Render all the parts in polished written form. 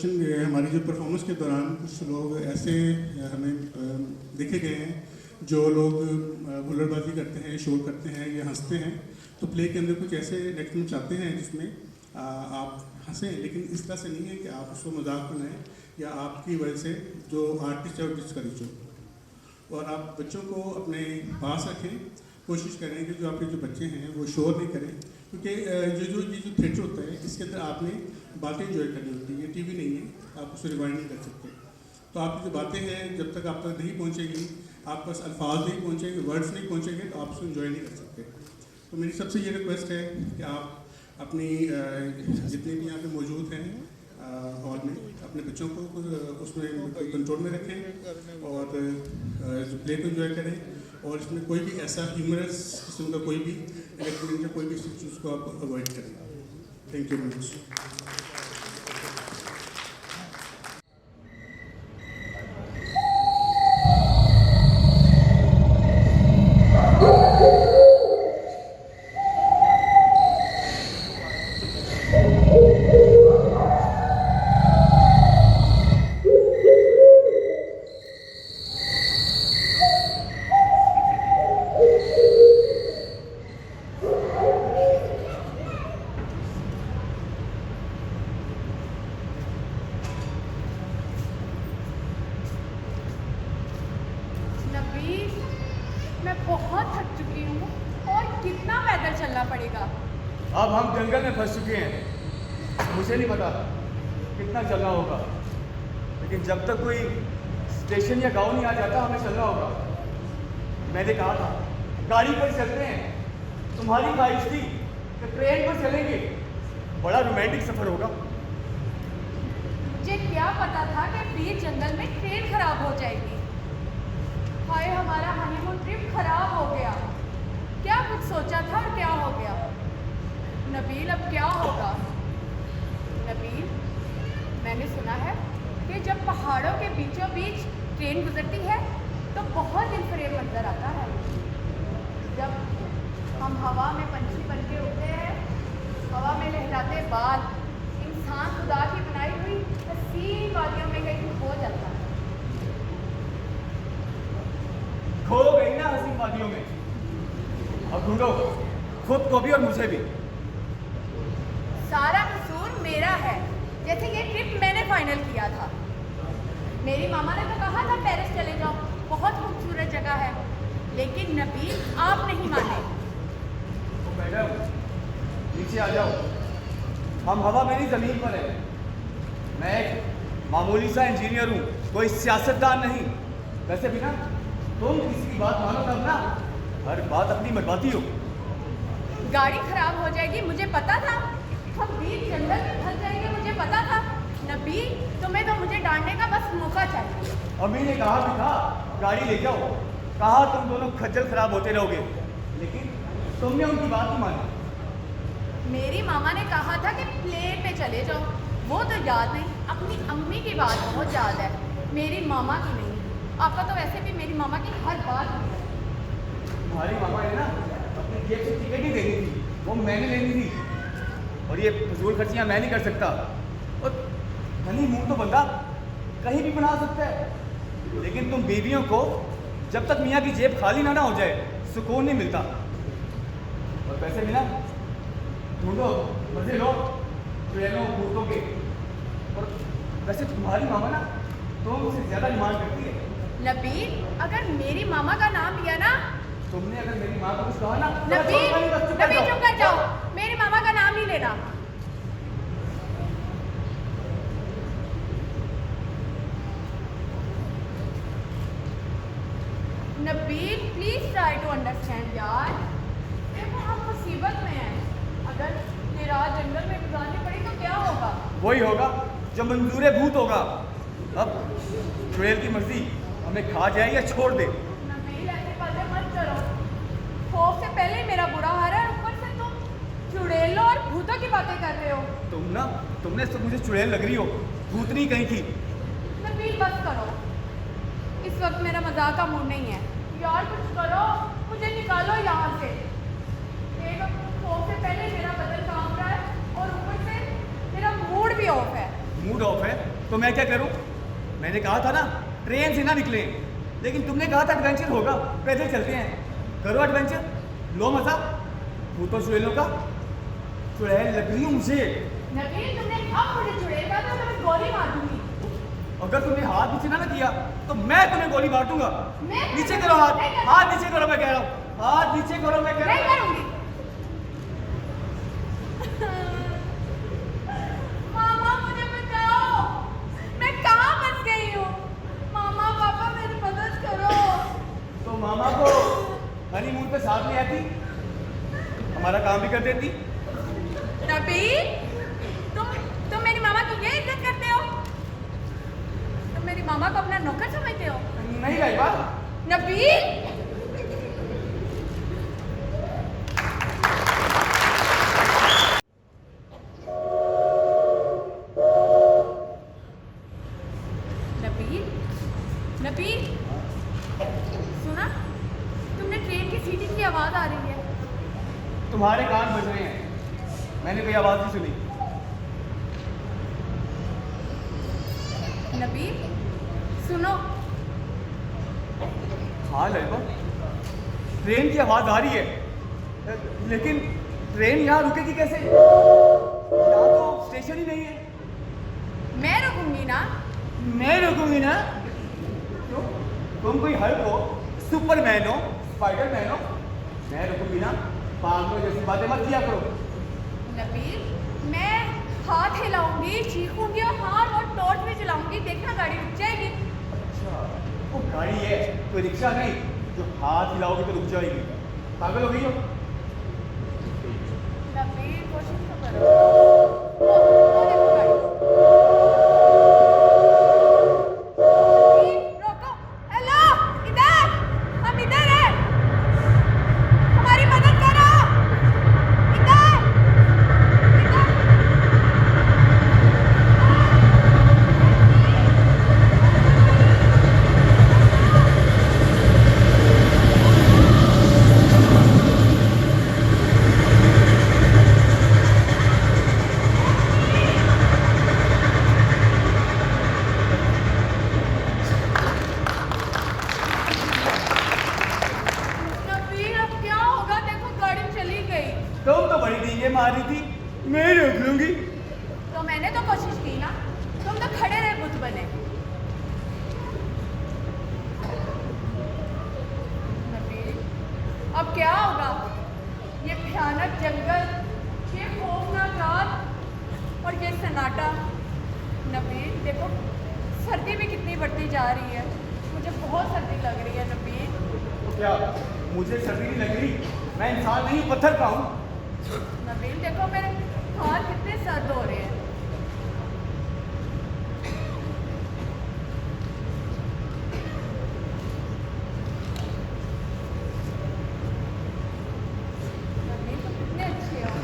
Production हमारी जो performance के दौरान कुछ लोग ऐसे हमें देखे गए हैं जो लोग हुल्लड़बाजी करते हैं, शोर करते हैं या हंसते हैं। तो प्ले के अंदर कुछ ऐसे एक्टिंग चाहते हैं जिसमें आप हंसें, लेकिन इस तरह से नहीं है कि आप उसको मजाक बनाएं या आपकी वजह से जो आर्टिस्ट है वो डिस्करेज हो। और आप बच्चों को अपने पास रखें, कोशिश करें कि जो आपके जो बच्चे हैं वो शोर नहीं करें, क्योंकि ये जो थिएटर होता है इसके अंदर आपने बातें इंजॉय करनी होती है। ये टीवी नहीं है, आप उसको रिवाइंड नहीं कर सकते। तो आपकी जो बातें हैं जब तक आप तक नहीं पहुँचेंगी, आप पास अल्फाज नहीं पहुँचेंगे, वर्ड्स नहीं पहुँचेंगे, तो आप उसको इन्जॉय नहीं कर सकते। तो मेरी सबसे ये रिक्वेस्ट है कि आप अपनी जितने भी यहाँ पे मौजूद हैं हॉल में, अपने बच्चों को उसमें कंट्रोल में रखें और प्ले को एंजॉय करें। और इसमें कोई भी ऐसा ह्यूमरस किस्म का कोई भी इलेक्ट्रॉनिक या कोई भी चीज़ को आप अवॉइड करें। Thank you very much. मैं बहुत थक चुकी हूँ और कितना पैदल चलना पड़ेगा। अब हम जंगल में फंस चुके हैं, मुझे नहीं पता कितना चलना होगा, लेकिन जब तक कोई स्टेशन या गांव नहीं आ जाता हमें चलना होगा। मैंने कहा था गाड़ी पर चलते हैं, तुम्हारी ख्वाहिश थी कि ट्रेन पर चलेंगे, बड़ा रोमांटिक सफर होगा। मुझे क्या पता था कि बीच जंगल में ट्रेन खराब हो जाएगी। हाय, हमारा हनीमून ट्रिप खराब हो गया। क्या कुछ सोचा था और क्या हो गया। नबील, अब क्या होगा। नबील, मैंने सुना है कि जब पहाड़ों के बीचों बीच ट्रेन गुजरती है तो बहुत इंफरेब मंजर आता है। जब हम हवा में पंछी बन के उड़ते हैं, हवा में लहराते बाल, इंसान खुदा की बनाई हुई हसीन वादियों में कहीं खो जाता है। खो गई ना हसीन वादियों में, अब ढूंढो खुद को भी और मुझे भी। सारा कसूर मेरा है, जैसे ये ट्रिप मैंने फाइनल किया था। मेरी मामा ने तो कहा था पेरिस चले जाओ, बहुत खूबसूरत जगह है, लेकिन नबील आप नहीं माने। तो मैडम नीचे आ जाओ, हम हवा में नहीं जमीन पर है। मैं एक मामूली सा इंजीनियर हूँ, कोई सियासतदान नहीं। वैसे भी ना तुम किसी की बात मानो तब ना, हर बात अपनी मनवाती हो। गाड़ी खराब हो जाएगी मुझे पता था, हम बीच जंगल में फंस जाएंगे मुझे पता था। नबील, तुम्हें तो मुझे डांटने का बस मौका चाहिए। अम्मी ने कहा भी था गाड़ी ले जाओ, कहा तुम दोनों खज्जल खराब होते रहोगे, लेकिन तुमने उनकी बात नहीं मानी। मेरी मामा ने कहा था कि प्लेन पे चले जाओ, वो तो याद नहीं, अपनी अम्मी की बात बहुत याद है, मेरी मामा की नहीं। आपका तो वैसे भी मेरी मामा की हर बात नहीं है। तुम्हारी मामा ने ना अपनी जेब से टिकट ही देनी थी, वो मैंने लेनी थी, और ये फजूल खर्चियाँ मैं नहीं कर सकता। और हनीमून तो बंदा कहीं भी बना सकता है, लेकिन तुम बीवियों को जब तक मियाँ की जेब खाली ना हो जाए सुकून नहीं मिलता। और पैसे भी ना ढूंढो, मजे लो ट्रेनों भूतों के। और वैसे तुम्हारी मामा ना तुमसे ज़्यादा डिमांड करती है। नबील, अगर मेरी मामा का नाम लिया ना, तुमने अगर मेरी माँ को कुछ कहा ना, नबील चुप कर जाओ, मेरी मामा का नाम नहीं लेना। Nabeel, please try to understand यार, देखो हम मुसीबत में हैं। अगर ये रात जंगल में गुजारनी पड़ी तो क्या होगा। वही होगा जो मंजूर भूत होगा। अब चुड़ैल की मर्जी हमें खा जाए या छोड़ दे। नबील, ऐसे बातें मत करो, खौफ से पहले ही मेरा बुरा हाल है, ऊपर से तुम चुड़ैलों और भूतों की बातें कर रहे हो। तुमने सब मुझे चुड़ैल लग रही हो, भूतनी कहीं थी। नबील बस करो, इस वक्त मेरा मजाक का मूड नहीं है यार, कुछ करो, मुझे निकालो यहाँ से। एक खौफ से पहले मेरा बदन कांप रहा है और ऊपर से मेरा मूड भी ऑफ है। मूड ऑफ है? तो मैं क्या करूं? मैंने कहा था ना ट्रेन से ना निकले, लेकिन तुमने कहा था एडवेंचर होगा, पैदल चलते हैं। करो एडवेंचर, लो मजा। वो तो चुड़ैलों का चुड़ैल लग रही हूँ मुझे। नबील तुमने अब मुझे छुड़ेगा तो मैं गोली मार दूंगी। अगर तुमने हाथ नीचे ना किया तो मैं तुम्हें गोली मार दूंगा। मैं नीचे करो हाथ, नहीं करूंगी। हाथ नीचे करो, मैं कह रहा हूँ हाथ नीचे करो, मैं कह रहा नहीं हूँ। करूंगी। मामा मुझे बचाओ, मैं कहाँ फंस गई हूँ। मामा पापा मेरी मदद करो। तो मामा को हनीमून पे साथ ले आती, हमारा काम भी कर देती। नबील तुम मेरी मामा की ये इज्जत करते हो? तुम मेरी मामा को अपना नौकर समझते हो? नहीं लाइबा, नबील नबील नबील सुना? तुमने ट्रेन की सीटिंग की आवाज आ रही है। तुम्हारे कान बज रहे हैं, मैंने कोई आवाज नहीं सुनी। नबील सुनो। हाँ लाइबा, ट्रेन की आवाज आ रही है, लेकिन ट्रेन यहाँ रुकेगी कैसे? यहाँ तो स्टेशन ही नहीं है। मैं रुकूंगी ना। मैं रुकूंगी ना। क्यों? तुम कोई हल्क हो, सुपरमैन हो, स्पाइडरमैन हो, मैं रुकूंगी ना। पागलों जैसी बातें मत किया करो। नबील मैं हाथ हिलाऊंगी, चीखूंगी और हाँ और टॉर्च भी चलाऊंगी, देखना गाड़ी रुक जाएगी। अच्छा, वो गाड़ी है, कोई रिक्शा नहीं जो हाथ हिलाओगे तो रुक जाएगी। पागल हो गई हो? नबील कोशिश तो करो। वो देखो गाड़ी। नबील, रोको। हेलो, इधर, हम इधर हैं। हमारी मदद करो। इधर, इधर। नबील अब क्या होगा? देखो गाड़ी चली गई। तुम तो बड़ी डींगे मार रही थी, मैं रोक लूंगी। तो मैंने तो कोशिश की ना, तुम तो खड़े रहे बुत बने। नबील अब क्या होगा? ये भयानक जंगल, ये खौफनाक रात और ये सन्नाटा। नबील देखो सर्दी भी कितनी बढ़ती जा रही है, मुझे बहुत सर्दी लग रही है। नबील तो क्या मुझे सर्दी नहीं लग रही? मैं इंसान नहीं, पत्थर का हूँ। नबील देखो मेरे हाथ कितने सर्द हो रहे हैं। नबील तुम कितने अच्छे हो।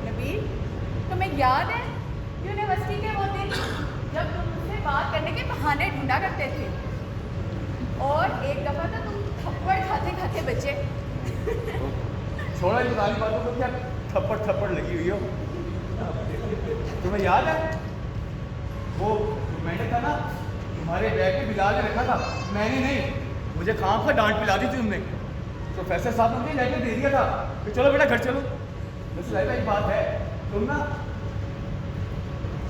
नबील तुम्हें याद है यूनिवर्सिटी के वो दिन जब तुम मुझसे बात करने के बहाने ढूंढा करते थे और एक दफा तो तुम थप्पड़ खाते खाते बचे। छोड़ा इन पुरानी बातों को, क्या थप्पड़ थप्पड़ लगी हुई हो। तुम्हें याद है वो मैंने था ना तुम्हारे बैग में बिलाल ने रखा था, मैंने नहीं, मुझे खाम का डांट पिला दी थी तुमने। प्रोफेसर साहब ने मुझे लेटर दे दिया था कि चलो बेटा घर चलो। बस लाइबा एक बात है, तुम ना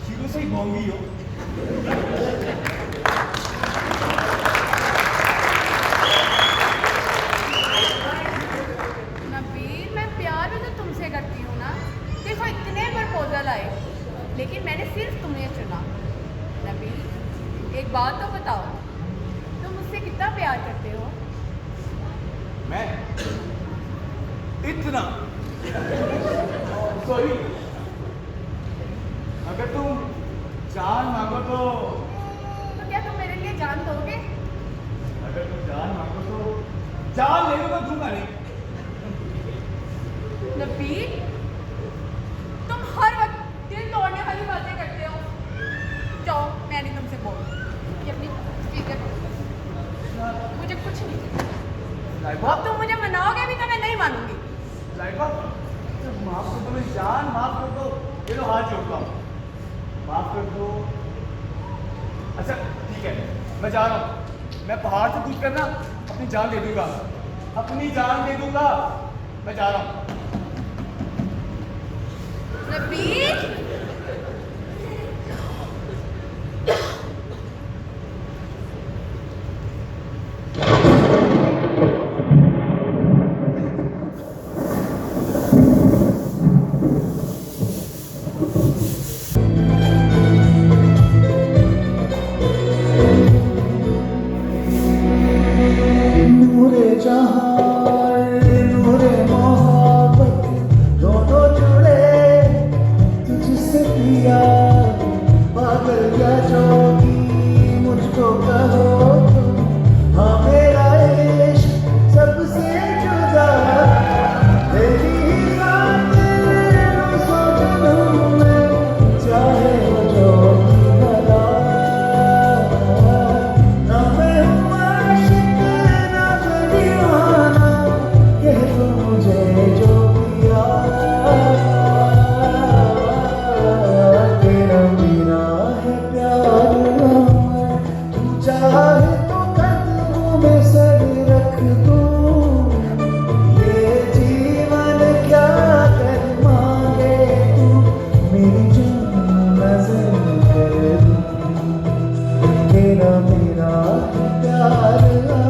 शुरू से ही बोंगी हो। नबील मैं प्यार भी तो तुमसे करती हूँ ना। देखो इतने प्रपोजल आए लेकिन मैंने सिर्फ तुम्हें चुना। नबील एक बात तो बताओ, तुम मुझसे कितना प्यार करते हो? मैं इतना सॉरी, अगर तुम जान मांगो तो क्या तुम मेरे लिए जान दोगे? अगर तुम जान मांगो तो जान ले लो, तो दूंगा नहीं। नबील तुम हर वक्त दिल तोड़ने वाली बातें करते हो। जाओ मैं नहीं तुमसे बोल, ये अपनी स्पीकर मुझे कुछ नहीं चाहिए। लाइबा, अब तुम मुझे मनाओगे भी तो मैं नहीं मानूंगी। लाइबा, माफ कर दो, मेरी जान माफ कर दो। ये लो हाथ जोड़ता हूँ, माफ कर दो। अच्छा ठीक है, मैं जा रहा हूँ। मैं पहाड़ से कूद कर ना अपनी जान दे दूंगा, अपनी जान दे दूंगा। मैं जा रहा हूँ। नबील, नूरे जहां नूरे मोहब्बत दोनों जुड़े तुझसे पिया, पागल या जोगी मुझको कहो तुम, हाँ मेरा इश्क सबसे जुदा, तेरी ही खातिर सौ जन्म में चाहे वो जो भी भला, ना मैं हूँ आशिक ना मैं दीवाना, कह दो मुझे जो पिया, तेरा मेरा है प्यार अमर, तू चाहे तो कदमों में सर रख दूं, ये जीवन क्या कर मांगे तू, मेरी जान नजर कर दूं, तेरा मेरा है प्यार अमर।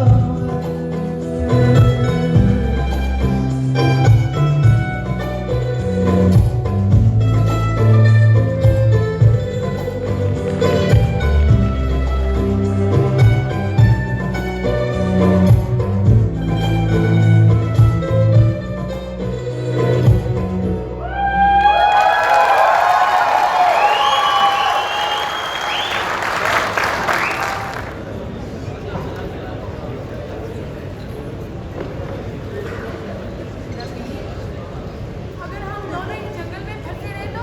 अगर हम दोनों इस जंगल में फंसे रहे तो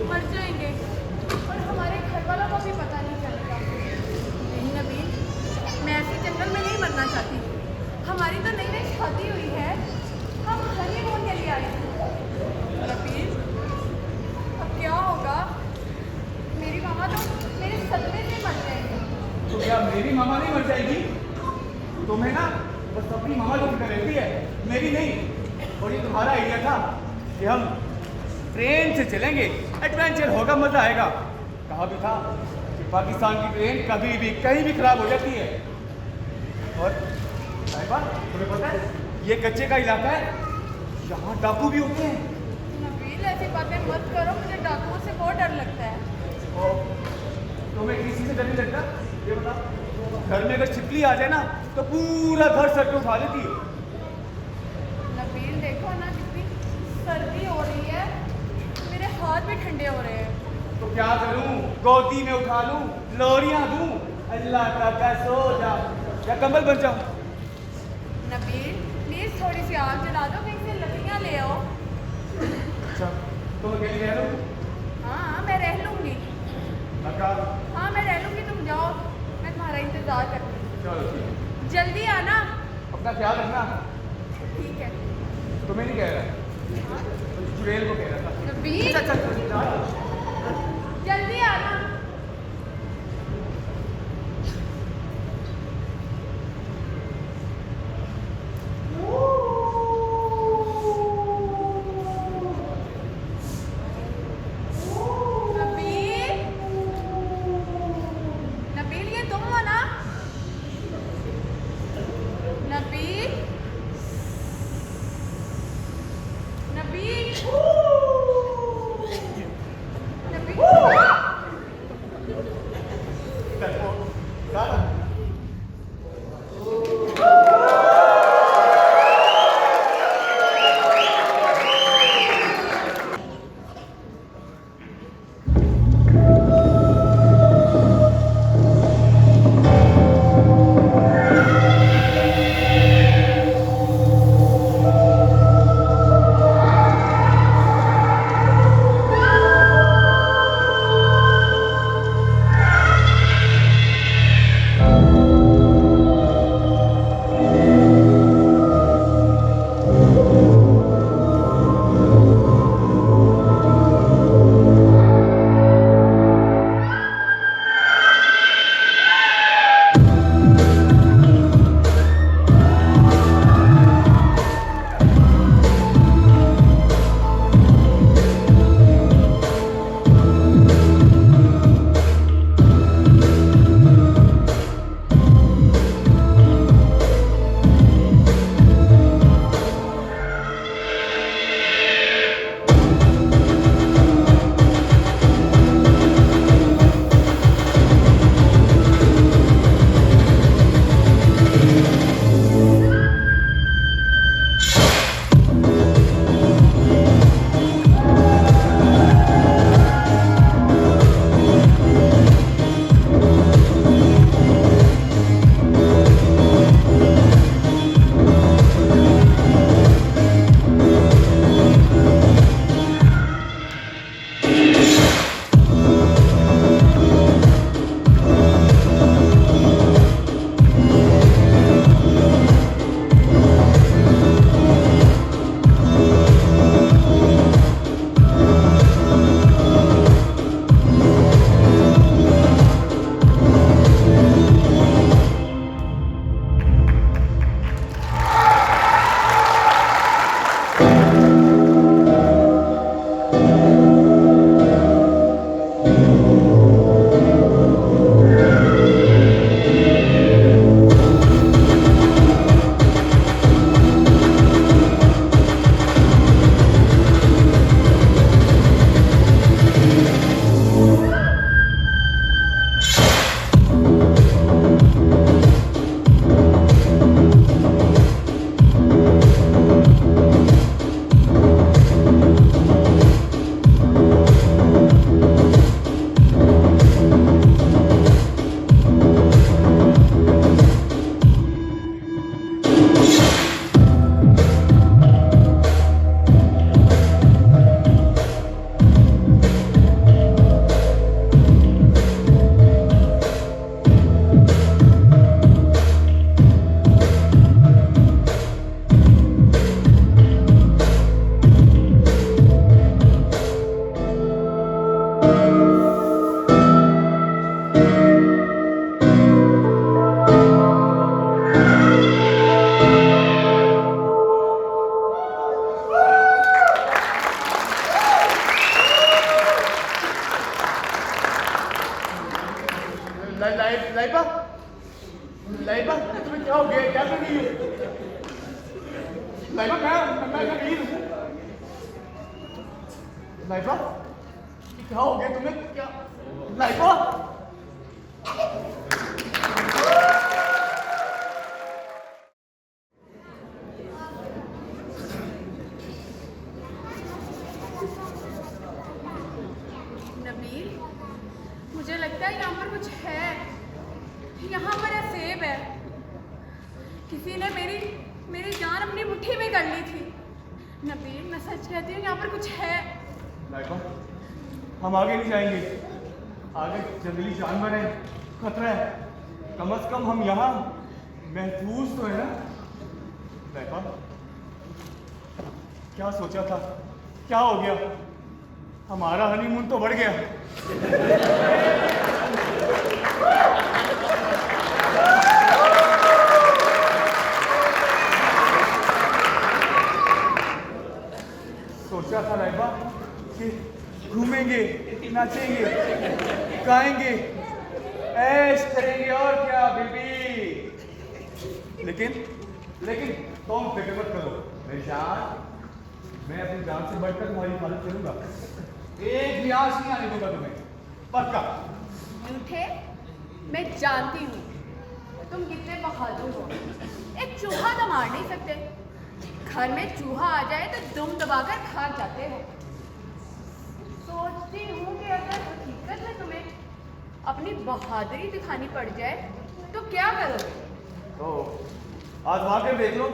मर जाएंगे और हमारे घर वालों को भी पता नहीं चलेगा। नहीं नबील, मैं ऐसे जंगल में नहीं मरना चाहती। हमारी तो नई नई शादी हुई है, हम हनीमून के लिए आए हैं। नबील, अब क्या होगा? मेरी मामा तो मेरे सदमे से मर जाएंगे। तो क्या मेरी मामा नहीं मर जाएगी? तुम्हें ना बस अपनी मामा की फिक्र रहती है, मेरी नहीं। और ये तुम्हारा आइडिया था कि हम ट्रेन से चलेंगे, एडवेंचर होगा, मजा आएगा। कहा भी था कि पाकिस्तान की ट्रेन कभी भी कहीं भी खराब हो जाती है। और साहिबा, तुम्हें पता है ये कच्चे का इलाका है, यहाँ डाकू भी होते हैं। नबील, ऐसी बातें मत करो, मुझे डाकुओं से बहुत डर लगता है। और तुम्हें किसी से डर नहीं लगता? ये बता, घर में अगर छिपकली आ जाए ना तो पूरा घर सर पे उठा लेती है। नबील देखो ना, कितनी सर्दी हो रही है, मेरे हाथ भी ठंडे हो रहे हैं। तो क्या करूं? गोदी में उठा लूं, लोरियां दूं, अल्लाह का क्या सो जा, या कंबल बन जाऊं? नबील प्लीज थोड़ी सी आग जला दो, कहीं से लकड़ियाँ ले आओ। अच्छा, तुम अकेली रह लो? हाँ मैं रह लूँगी। पक्का? हाँ मैं रह लूँगी, तुम जाओ, मैं तुम्हारा इंतज़ार करती हूँ। चलो ठीक है। जल्दी आना। अपना ख्याल रखना। ठीक है। तुम्हें नहीं कह रहा, जुड़ेल को कह रहा था। नबील अच्छा अच्छा जा। जल्दी आना। नबील, नबील ये तुम हो ना? नबील, नबील, नबील, लाइबा मैं नबील हूँ। लाइबा क्या हो गया तुम्हें? क्या लाइबा? नबील, मुझे लगता है यहाँ पर कुछ है। यहाँ पर यह सेब है। किसी ने मेरी जान अपनी मुट्ठी में कर ली थी। नबील, मैं सच कहती हूँ, यहाँ पर कुछ है। लाइबा हम आगे नहीं जाएंगे, आगे जंगली जानवर है, खतरा है। कम से कम हम यहाँ महफूज तो है ना। लाइबा क्या सोचा था, क्या हो गया? हमारा हनीमून तो बढ़ गया। सोचा था लाइबा कि घूमेंगे, नाचेंगे, गाएंगे, ऐश करेंगे और क्या बीबी। लेकिन तुम फिक्र मत करो मेरी जान, मैं अपनी जान से बढ़कर तुम्हारी हिफाजत करूंगा। एक भी आंच नहीं आने दूंगा तुम्हें, पक्का। झूठे, मैं जानती हूँ तुम कितने बहादुर हो। एक चूहा तो मार नहीं सकते, घर में चूहा आ जाए तो दुम दबाकर भाग जाते हो। सोचती हूँ कि अगर हकीकत में तुम्हें अपनी बहादुरी दिखानी पड़ जाए तो क्या करोगे? तो आजमा के देख लो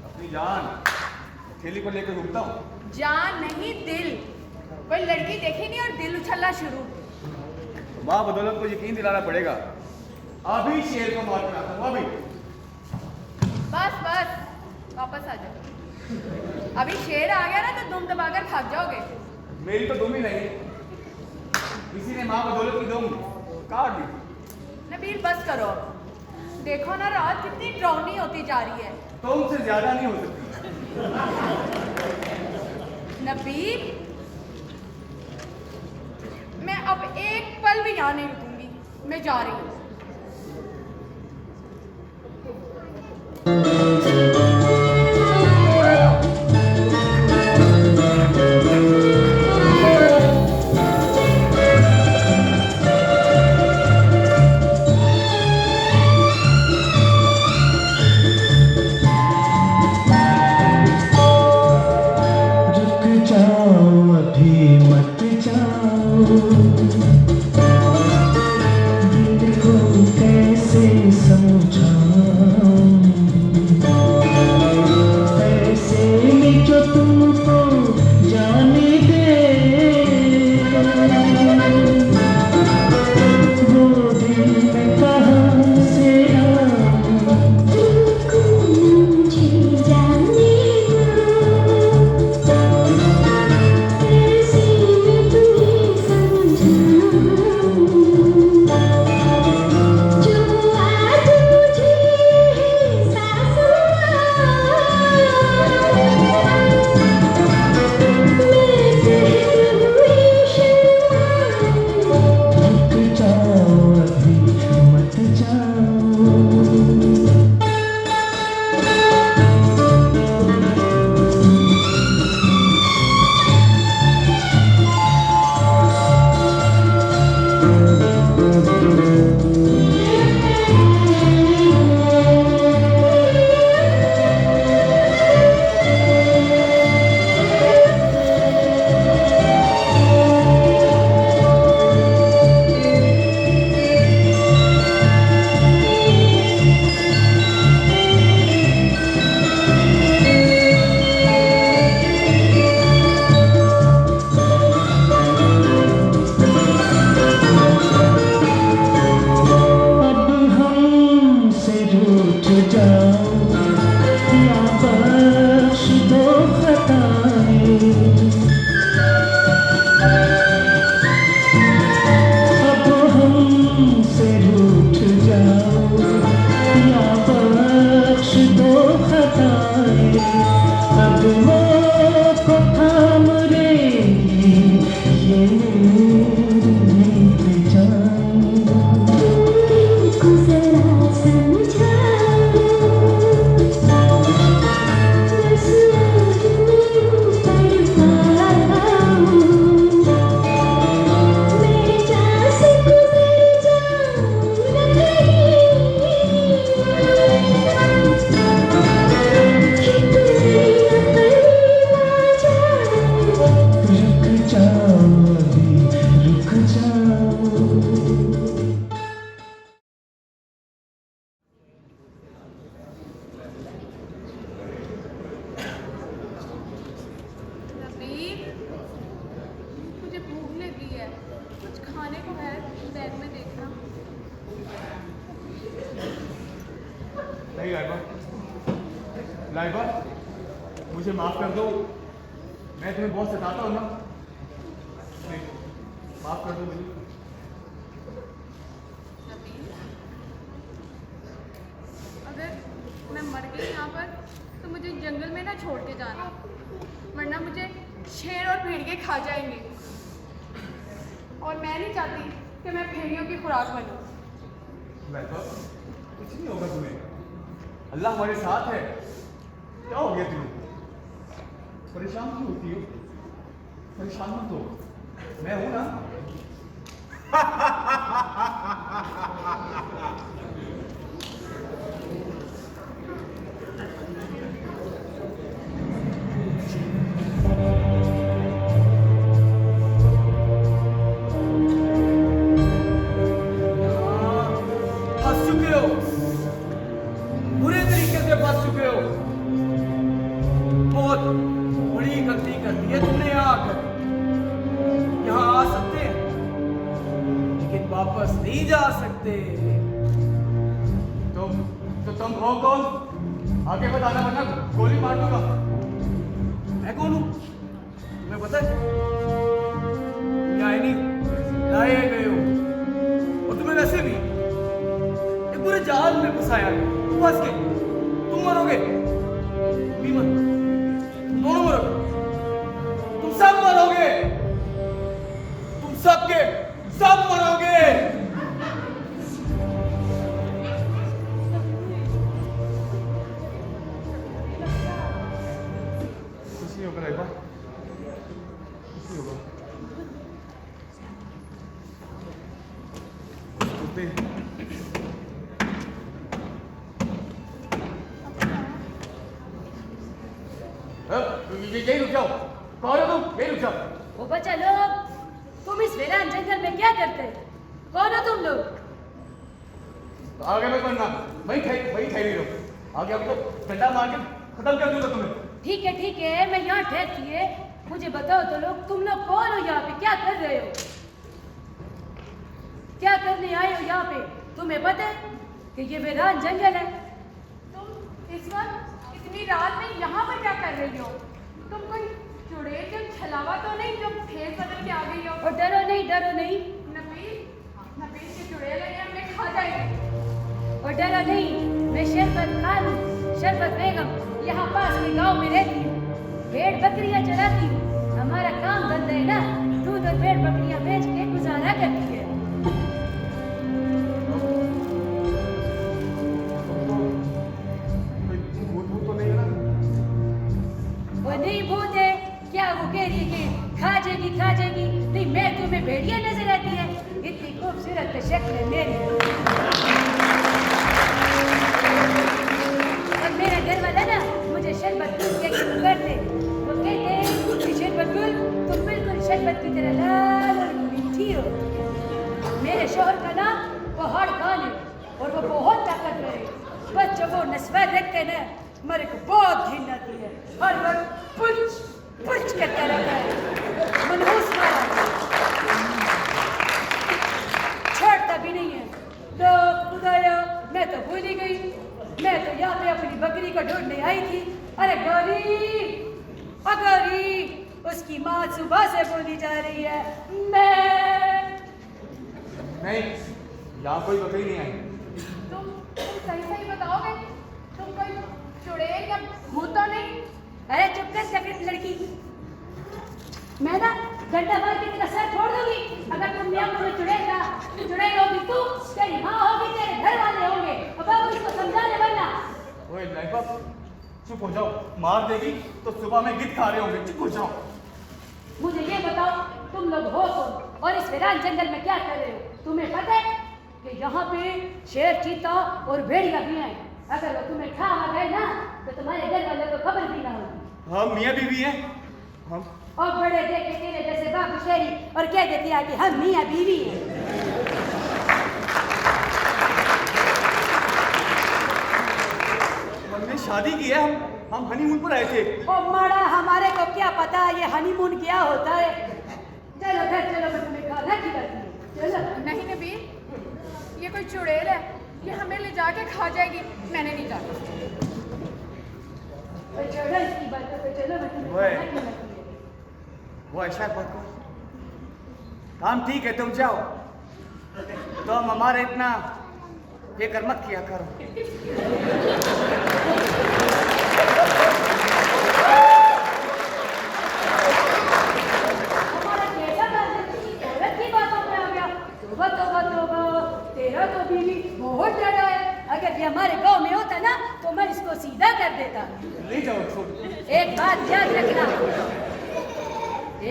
अपनी जान। थैली को लेकर घूमता हूँ। जान नहीं, दिल। कोई लड़की देखी नहीं और दिल उछलना शुरू। माँ बदौलत को यकीन दिलाना पड़ेगा। अभी शेर को मार कर आता हूँ, अभी। बस वापस आ जाओ। अभी शेर आ गया ना तो दुम दबाकर भाग जाओगे। मेरी तो दुम ही नहीं, किसी ने माँ बदौलत की दुम काट दी। नबील, बस करो। देखो ना, रात कितनी डरावनी होती जा रही है। तुमसे ज्यादा नहीं हो सकती। नबील, मैं अब एक पल भी यहाँ नहीं रुकूंगी। मैं जा रही हूँ। रुक जाओ अभी मत जाओ, दिल को लाइबा, मुझे माफ कर दो, मैं तुम्हें बहुत सताता हूँ ना। नहीं, माफ कर दो मुझे। नबील, अगर मैं मर गई यहाँ पर तो मुझे जंगल में ना छोड़ के जाना, वरना मुझे शेर और भेड़िए खा जाएंगे। और मैं नहीं चाहती कि मैं भेड़ियों की खुराक बनूं। लाइबा, कुछ नहीं होगा तुम्हें, अल्लाह हमारे साथ है। क्या हो गया तुम्हें? परेशान क्यों होती हो? परेशान मत हो, मैं हूं ना। फंस चुके हो, बुरे तरीके से फंस चुके हो। बहुत बड़ी गलती कर दी है तुमने यहाँ आकर। यहाँ आ सकते हैं लेकिन वापस नहीं जा सकते। तुम हो कौन? आगे बताना वरना गोली मार दूंगा। मैं कौन हूँ तुम्हें पता है? तुम आए नहीं, लाए गए हो। और तुम्हें वैसे भी एक पूरे जाल में फंसाया है। तुम फंस गए, तुम मरोगे। भी मत, तुम दोनों मरोगे, तुम सब मरोगे, तुम सबके सब मरोगे। कुछ नहीं होगा लाइबा, कुछ नहीं होगा। यही रुक जाओ। कौन हो तुम? यही रुक जाओ। ओ बच्चा लोग, तुम इस वीरान जंगल में क्या करते हो? कौन हो तुम लोग? आगे मत बढ़ना, वही ठहरी रहो। आगे अब तो डंडा मार के खत्म कर दूंगा तुम्हें। ठीक है, मैं यहाँ ठहरती है। मुझे बताओ तो लोग, तुम लोग कौन हो यहाँ पे? क्या कर रहे हो? क्या करने आए हो यहाँ पे? तुम्हें पता है कि ये वीरान जंगल है? तुम इस वक्त इतनी रात में यहाँ पर क्या कर रही हो? तुम कोई चुड़ैल के छलावा तो नहीं जो फेस बदल के आ गई हो? और डरो नहीं। नबील की चुड़ैल है, ये हमें खा जाएगी। और डरो नहीं, मैं शरबत बेगम यहाँ पास के गांव में रहती हूँ। भेड़ बकरियाँ चराती हूँ। हमारा काम धंधा है ना, दूध और भेड़ बकरियाँ बेच के गुजारा करती है। भूत तो नहीं है ना? वो नहीं भूत है क्या? वो कह रही है कि खा जाएगी। नहीं, मैं तुम्हें भेड़िया नजर आती है? इतनी खूबसूरत तो शक्ल है मेरी। और मेरा घर वाला ना मुझे शरबत दूध के करते, वो कहते हैं कि शरबत तुम बिल्कुल शरबत की तरह लाल और मीठी हो। मेरे शोहर का नाम पहाड़ खान है और वो बहुत ताकतवर है। बस जब वो नस्वाद रखते ना, मेरे को बहुत घिन आती है। हर वक्त पुछ करता रहता है, मनहूस मारा छोड़ता भी नहीं है। तो खुदाया, मैं तो भूल ही गई। मैं तो यहाँ पे अपनी बकरी को ढूंढने आई थी। अरे गौरी, उसकी माँ सुबह से बोली जा रही है। नहीं, यहाँ कोई बकरी नहीं आई। तुम सही बताओगे? तुम कोई चुड़ैल या भूत तो नहीं? अरे चुप कर सकट लड़की, मैं ना घंटा भर की तेरा सर छोड़ दूंगी अगर तुम यहाँ मुझे चुड़ैल होगी तू, तेरी माँ होगी, तेरे घर वाले होंगे। अब बाबू इसको समझाने वरना। ओए लाइबा, चुप हो जाओ, मार देगी तो सुबह में गिद्ध खा रहे होंगे। चुप हो जाओ। मुझे ये बताओ, तुम लोग हो कौन और इस वीरान जंगल में क्या कर रहे हो? तुम्हें पता है कि यहाँ पे शेर, चीता और भेड़िया भी हैं। अगर वो तुम्हें खा गए ना तो तुम्हारे घर वाले को खबर भी ना होगी। हम मियाँ बीवी हैं। हम और बड़े देखे तेरे जैसे बाबू शेरी और कह देती है कि हम मियाँ बीवी हैं। हमने शादी की है, हम हनीमून पर आए थे। ओ माड़ा, हमारे को क्या पता ये हनीमून क्या होता है। चलो घर चलो, मैं तुम्हें खाना खिलाती हूँ। चलो। नहीं नबील, ये कोई चुड़ैल है, ये हमें ले जाके खा जाएगी। मैंने नहीं जाना। ओए। मना क्यों करती है? वो ऐसा पको काम ठीक है, तुम जाओ। तुम हमारे इतना फिक्र मत किया करो। हमारा कैसा औरत की बातों में आ गया। तोबा तोबा तोबा, तेरा तो बीवी बहुत डरा है। अगर ये हमारे गांव में होता ना तो मैं इसको सीधा कर देता। ले जाओ छोड़। एक बात याद रखना,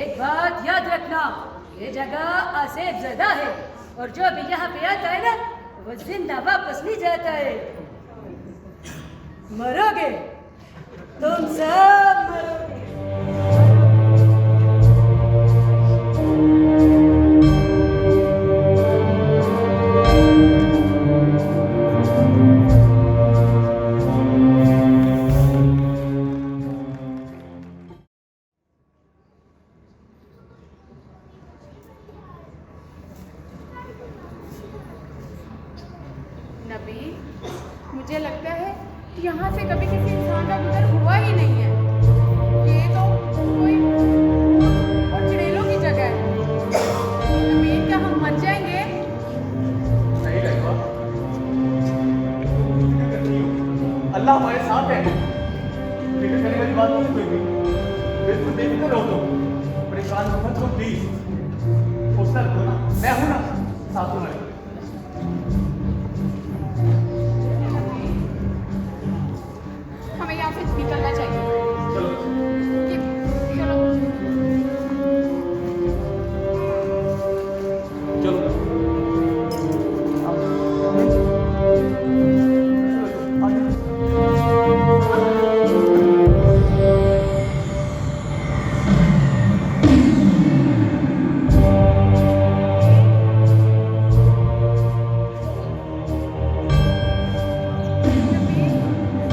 एक बात याद रखना, ये जगह आसेफ ज़दा है और जो भी यहाँ पे आता है ना वो जिंदा वापस नहीं जाता है। मरोगे, तुम सब मरोगे। नबील, मुझे लगता है कि यहाँ से कभी किसी इंसान का गुजर हुआ ही नहीं है। ये तो कोई और चिड़ेलों की जगह है। नबील, क्या हम मर जाएंगे? नहीं लड़का, फिक्र नहीं हो, अल्लाह हमारे साथ है। फिक्र करने वाली बात नहीं कोई भी। बिल्कुल बेफिक्र रहो तुम, परेशान मत हो प्लीज। हौसला रखो ना, मैं हूं ना साथ तुम्हारे। हमें यहाँ से निकलना चाहिए। चलो चलो। चलो।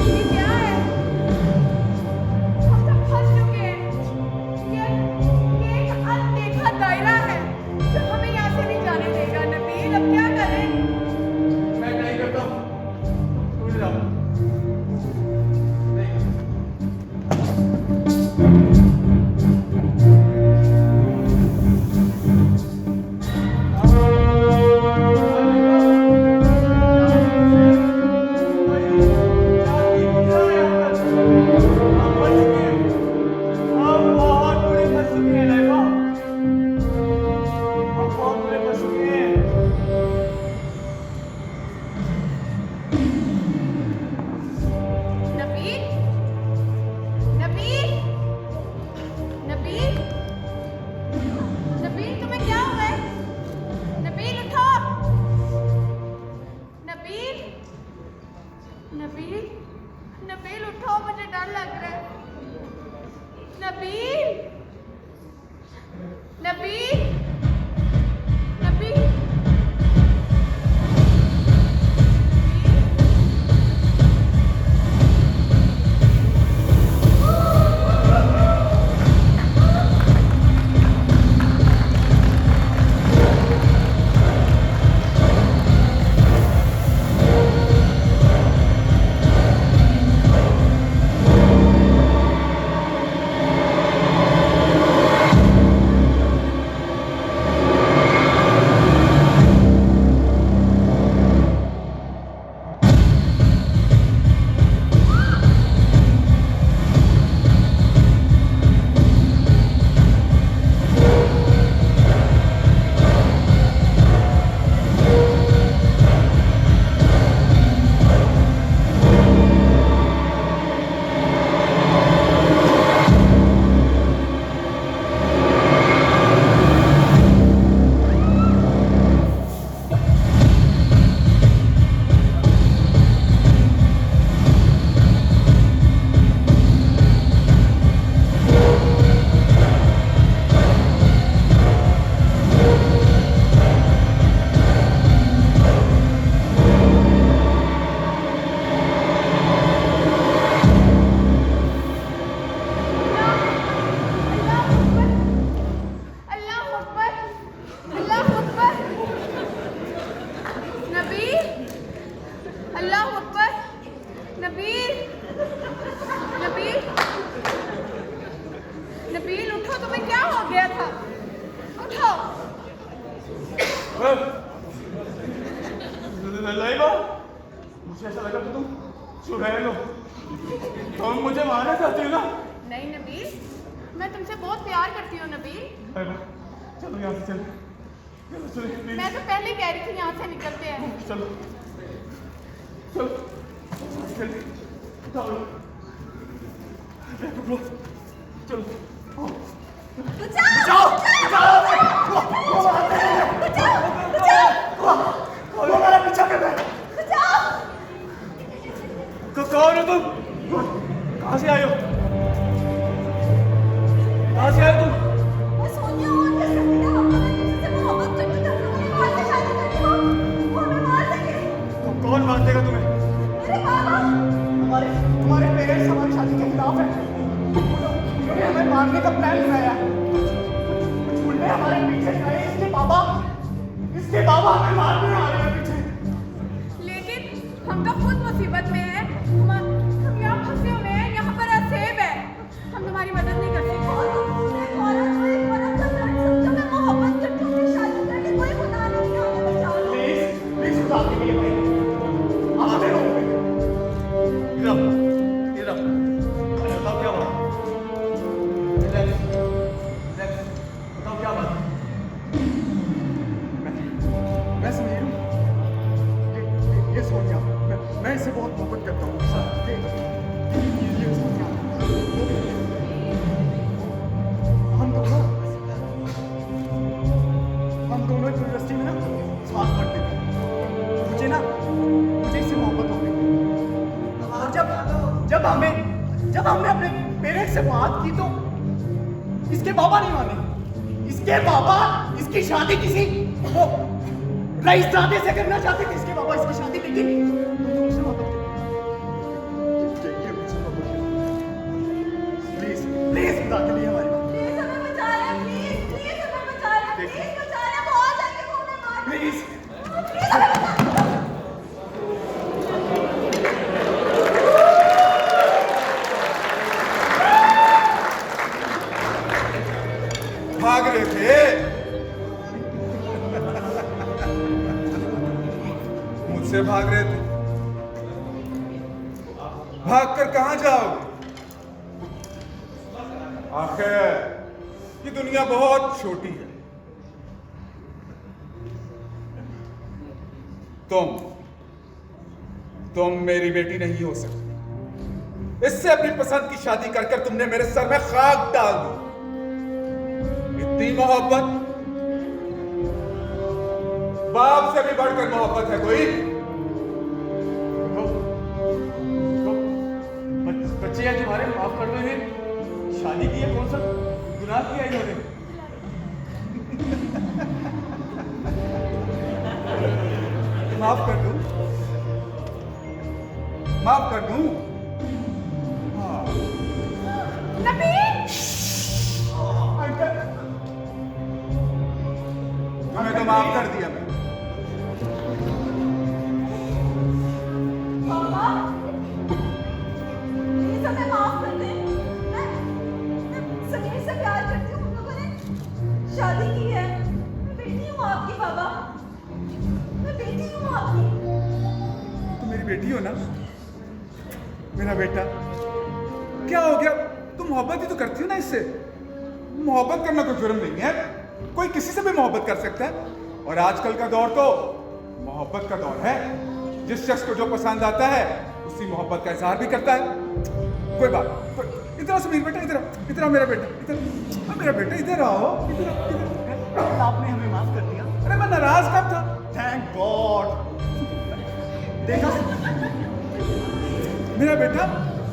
ये क्या है? हम सब फंस चुके हैं। ये एक अनदेखा दायरा है जो हमें यहाँ से नहीं जाने देगा। नबील, अब क्या करें? मैं ट्राई करता हूँ, उड़ जाओ। नहीं। नबील, नबील, नबील, नबील, तुम्हें क्या हुआ है? नबील, उठो। नबील, नबील, नबील, उठो, मुझे डर लग रहा है। नबील, नबील, नबील, नबील। तुम मुझे मारना चाहती हो ना? नहीं नबील, मैं तुमसे बहुत प्यार करती हूँ नबील। चलो यहाँ से चलो, चलो चलो please। मैं तो पहले कह रही थी यहाँ से निकलते हैं। चलो चलो जल्दी उठाओ, पकड़ो, चलो बचाओ बचाओ वो हमारा पीछा कर रहा है। कौन हो तुम? कहाँ से आए हो? कहाँ से आए हो तुम? मैं सोनिया हूँ, और मैं सकीना हमारा जिससे मोहब्बत करती थी, अपने भाई से शादी करती हूँ, वो हमें मार देंगे। तो कौन मार देगा तुम्हें? मेरे बाबा। तुम्हारे पेरेंट्स हमारी शादी के खिलाफ हैं। उन्होंने हमें मारने का प्लान बनाया है। उन्होंने हमारे पीछे खड़े, इसके बाबा हमें मारने आ रहे हैं पीछे। लेकिन हम तो खुद मुसीबत में हैं। हम यहाँ फंसे हुए हैं, यहाँ पर असेब है। हम तुम्हारी मदद नहीं कर सकते। और एक औरत को एक औरत का दर्द समझो, मैं मोहब्बत करती हूँ, उससे शादी करके कोई गुनाह नहीं है, हमें बचाओ। प्लीज उठा के लिए भाई, आते रहो। इधर बताओ क्या बात? बताओ क्या बात? मैं समीर हूँ। ये सोनिया, मैं इससे बहुत मोहब्बत करता हूँ। ये सोनिया, हम दोनों यूनिवर्सिटी में ना साथ पढ़ते थे। मुझे इससे मोहब्बत हो गई। और जब हमने अपने पेरेंट्स से बात की तो इसके बाबा नहीं माने। इसके बाबा इसकी शादी किसी वो रईसजादे से करना चाहते थे। इसके बाबा इसकी शादी लेकिन मुझसे मोहब्बत प्लीज खुदा के लिए हमारी बात प्लीज हमें बचा ले, प्लीज हमें बचा ले, प्लीज बचा ले, वो आ जाएंगे, वो हमें मार देंगे। प्लीज प्लीज हमें बचा ले। भाग रहे थे मुझसे, भाग रहे थे। भागकर कहां जाओगे? आखिर ये दुनिया बहुत छोटी है। तुम मेरी बेटी नहीं हो सकती। इससे अपनी पसंद की शादी कर तुमने मेरे सर में खाक डाल दी। इतनी मोहब्बत, बाप से भी बढ़कर मोहब्बत है कोई? बच्चे हैं तुम्हारे, माफ कर दो इन्हें। शादी की है, कौन सा गुनाह किया इन्होंने? माफ कर दूं? माफ कर दूं? हाँ। नबील! तुम्हें तो माफ कर दिया मैं। बाबा, प्लीज हमें माफ कर दे। मैं समीर से प्यार करती हूँ, हम लोगों ने शादी की है। मैं बेटी हूँ आपकी बाबा, मैं बेटी हूँ आपकी। तुम मेरी बेटी हो ना? मेरा बेटा, क्या हो गया? तुम मोहब्बत ही तो करती हो ना इससे। मोहब्बत करना कोई जुर्म नहीं है, कोई किसी से भी मोहब्बत कर सकता है। और आजकल का दौर तो मोहब्बत का दौर है। जिस शख्स को जो पसंद आता है उसी मोहब्बत का इजहार भी करता है। कोई बात, इधर आओ समीर बेटा, इधर आओ मेरा बेटा, इधर मेरा बेटा, इधर आओ, इधर। आपने हमें माफ कर दिया। अरे मैं नाराज कब था? Thank God. देखा मेरा बेटा,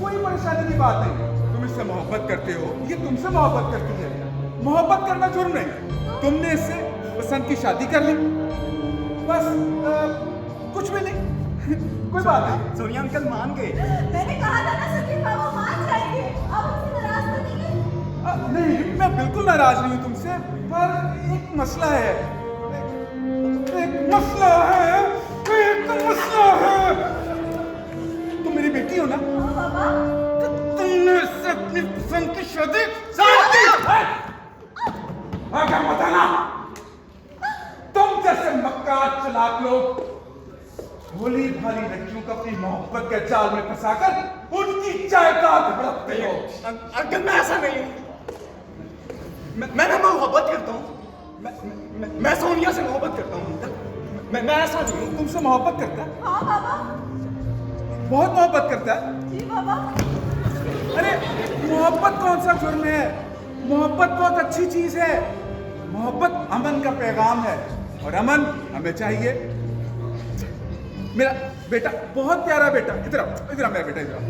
कोई परेशानी की बात नहीं। तुम इससे मोहब्बत करते हो, ये तुमसे मोहब्बत करती है। मोहब्बत करना जुर्म नहीं। तुमने इससे पसंद की शादी कर ली, बस कुछ भी नहीं। कोई बात नहीं। सोनिया अंकल मान गए। मैंने कहा था ना समीर बाबा मान जाएंगे, आप हमसे नाराज कर देंगे। नहीं, मैं बिल्कुल नाराज नहीं हूँ तुमसे, पर एक मसला है। एक मसला है। तुम मेरी बेटी हो ना? हाँ बाबा। तो तुमने इससे अपनी पसंद की शादी क्या बताना? तुम जैसे मक्कार चालाक लोग भोली भाली लड़कियों को अपनी मोहब्बत के जाल में फंसाकर उनकी चाय का नहीं हो। अंकल मैं ऐसा नहीं हूँ। मैं ना मोहब्बत करता हूँ। मैं सोनिया से मोहब्बत करता हूँ अंकल। मैं ऐसा नहीं हूँ। तुमसे मोहब्बत करता है? हाँ बाबा। बहुत मोहब्बत करता है? जी बाबा। अरे मोहब्बत कौन सा जुर्म है? मोहब्बत बहुत अच्छी चीज है। मोहब्बत अमन का पैगाम है और अमन हमें चाहिए। मेरा बेटा, बहुत प्यारा बेटा, इधर आओ, इधर आओ मेरा बेटा, इधर आओ।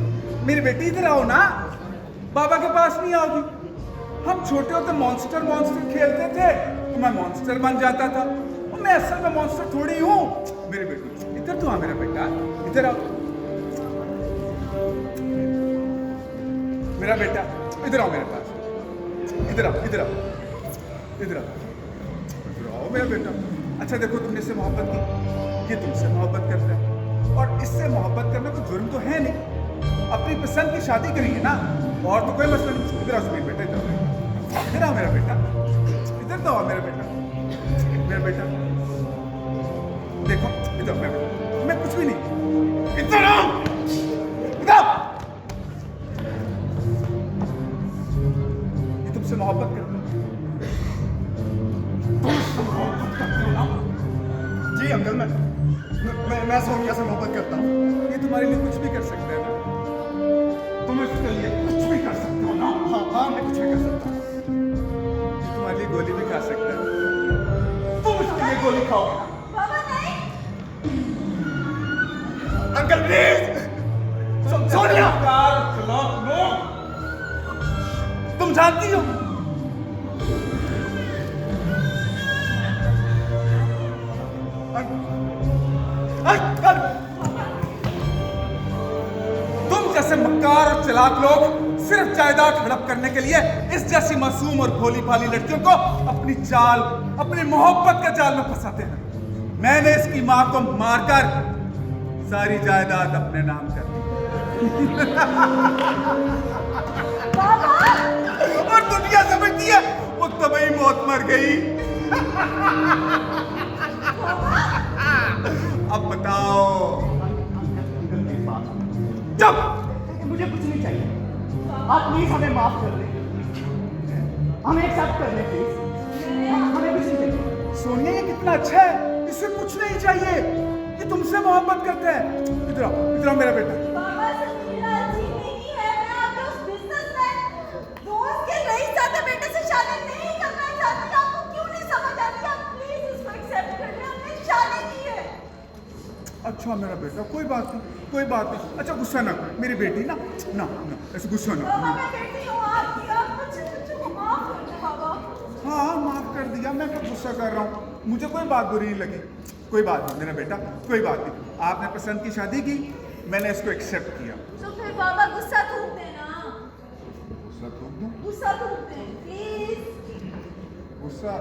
मेरी बेटी इधर आओ ना, बाबा के पास नहीं आओगी? हम छोटे होते मॉन्स्टर खेलते थे तो मैं मॉन्स्टर बन जाता था और मैं असल में मॉन्स्टर थोड़ी हूँ। मेरी बेटी इधर तो आ मेरा बेटा, इधर आओ मेरा बेटा, इधर आओ मेरे पास, इधर आओ, इधर आओ, इधर आओ, इधर आओ मेरा बेटा। अच्छा देखो, तुमने इससे मोहब्बत की, ये तुमसे मोहब्बत करता है और इससे मोहब्बत करना कोई जुर्म तो है नहीं। अपनी पसंद की शादी करेंगे ना, और तो कोई मसला नहीं। इधर आओ सुबीर बेटा, इधर आओ, इधर आओ मेरा बेटा, इधर तो आओ मेरा बेटा, मेरा बेटा देखो, इधर मेरा बेटा, मैं कुछ भी नहीं, इधर आओ, इधर आओ। ये तुमसे मोहब्बत करता है? जी अंकल मैं सोनिया से मोहब्बत करता हूँ। ये तुम्हारे लिए कुछ भी कर सकता है ना? तुम इसके लिए कुछ भी कर सकते हो ना? हाँ मैं कुछ भी कर सकता हूँ। ये तुम्हारे लिए गोली भी खा सकता है। तुम इसके लिए गोली खाओगे ना? बाबा नहीं। Uncle please. सोनिया तुम जानती हो अंकल तुम जैसे मक्कार और चालाक लोग सिर्फ जायदाद हड़प करने के लिए इस जैसी मासूम और भोली भाली लड़कियों को अपनी चाल, अपनी मोहब्बत के जाल में फंसाते हैं। मैंने इसकी मां को मारकर सारी जायदाद अपने नाम कर दी और दुनिया समझती है वो तभी मौत मर गई। अब बताओ। जब मुझे कुछ नहीं चाहिए, आप प्लीज हमें माफ कर दें, हमें एक्सेप्ट कर लें प्लीज, हमें कुछ नहीं चाहिए। सोनिया ये कितना अच्छा है, इसे कुछ नहीं चाहिए, ये तुमसे मोहब्बत करता है। इधर आओ मेरा बेटा। बाबा समीरा अच्छी नहीं है। मैं आपके उस बिजनेसमैन दोस्त के रईसजादा बेटे से शादी नहीं करना चाहती। आपको क्यों नहीं समझ आती? आप प्लीज इसको एक्सेप्ट कर लें। हमने शादी की है। अच्छा मेरा बेटा, कोई बात नहीं, कोई बात नहीं। अच्छा गुस्सा ना करो, मेरी बेटी ना ना ना ऐसे गुस्सा ना बाबा करो। मैं बेटी हूँ आपकी। आप मुझे माफ कर दो बाबा। हाँ माफ कर दिया, मैं क्यों गुस्सा कर रहा हूँ? मुझे कोई बात बुरी नहीं लगी। कोई बात नहीं मेरा बेटा, कोई बात नहीं। आपने पसंद की शादी की, मैंने इसको एक्सेप्ट किया। तो फिर बाबा गुस्सा थूक देना। गुस्सा थूक दूं? गुस्सा थूक दें प्लीज। गुस्सा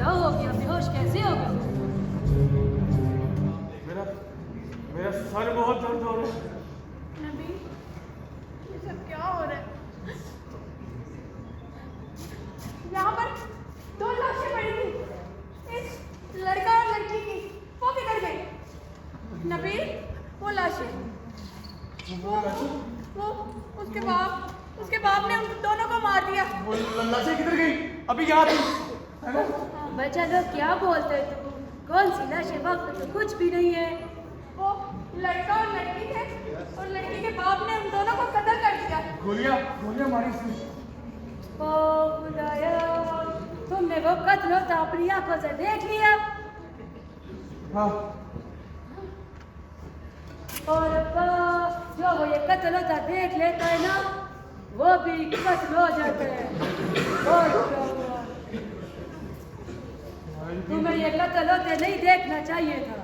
क्या हो गया? बेहोश कैसे हो गए? मेरा मेरा सर बहुत दर्द हो रहा है। नबील, ये सब क्या हो रहा है? यहाँ पर 2 लाशें पड़ी थी, एक लड़का और लड़की की। वो किधर गई? नबील, वो लाशें, वो उसके बाप ने उन दोनों को मार दिया। वो लाशें किधर गई? अभी यहाँ थी, है ना? बच्चा लोग क्या बोलते हो तुम? कौन सी लाश है? वक्त तो कुछ भी नहीं है। वो लड़का और लड़की थे और लड़की के बाप ने उन दोनों को कत्ल कर दिया। गोलियां मारी इसने। ओ खुदाया, तुमने वो कत्ल होता अपनी आंखों से देख लिया? हाँ, और जो वो ये कत्ल होता देख लेता है ना, वो भी कत्ल हो जाते हैं। और क्या हुआ? तुम्हें ये कत्ल होते नहीं देखना चाहिए था।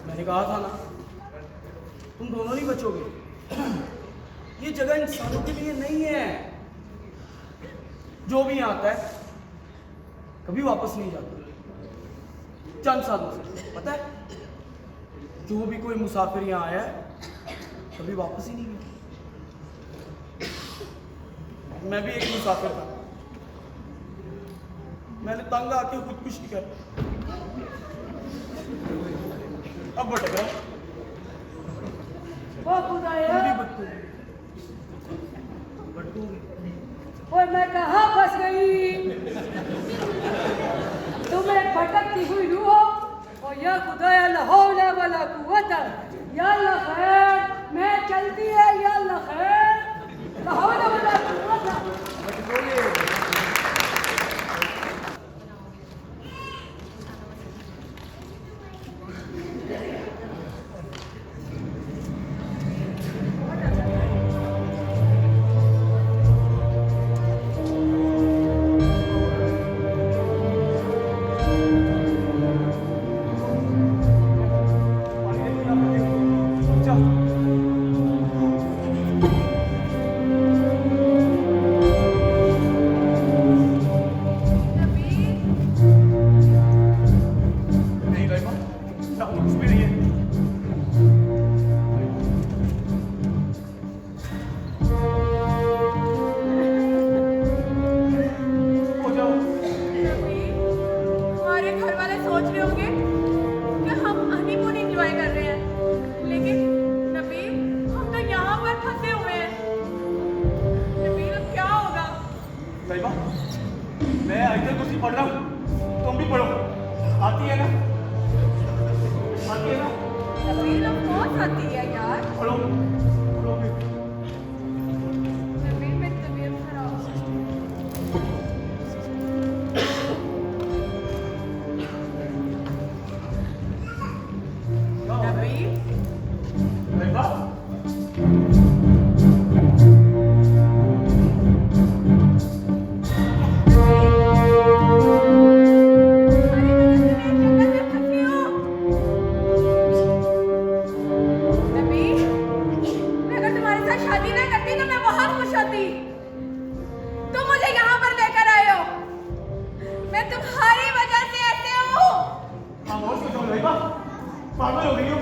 मैंने कहा था ना, तुम दोनों नहीं बचोगे। ये जगह इंसानों के लिए नहीं है। जो भी यहाँ आता है कभी वापस नहीं जाता। चंद सालों से पता है, जो भी कोई मुसाफिर यहाँ आया है कभी वापस ही नहीं गया। मैं भी एक मुसाफिर था। मैंने तंग आके खुदकुशी कर, अब भटका। ओ खुदाया, और मैं कहाँ फंस गई? तुम्हें भटकती हुई रूह हो, और या खुदाया ला हौला वला कुव्वता, या अल्लाह खैर, मैं चलती है, या अल्लाह खैर, ला हौला वला कुव्वता। मैं आयतल कुर्सी पढ़ रहा हूँ, तुम भी पढ़ो। आती है ना? आती है ना? नबील, अब कौन आती है यार? पढ़ो, पढ़ोगे। नबील, मेरी तबीयत खराब है। नबील, लैबा, शादी ना करती तो मैं बहुत खुश होती। तुम मुझे यहाँ पर लेकर आए हो, मैं तुम्हारी वजह से ऐसे हूँ। खामोश हो जाओ लैबा, पागल हो गई हो।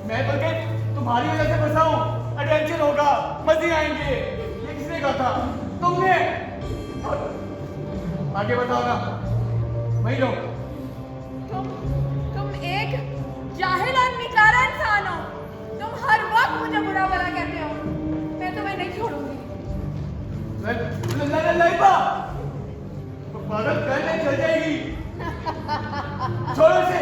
मैं बल्कि तुम्हारी वजह से फंसा हूँ। एडवेंचर होगा, मजे आएंगे, ये किसने कहा था? तुमने। आगे बताओ ना, वही लो। तुम एक जाहिल और निकारा इंसान हो। तुम हर वक्त मुझे बुरा भला कहते हो। मैं तुम्हें नहीं छोड़ूंगी। लैबा, पागल करने चल जाएगी। छोड़ो इसे।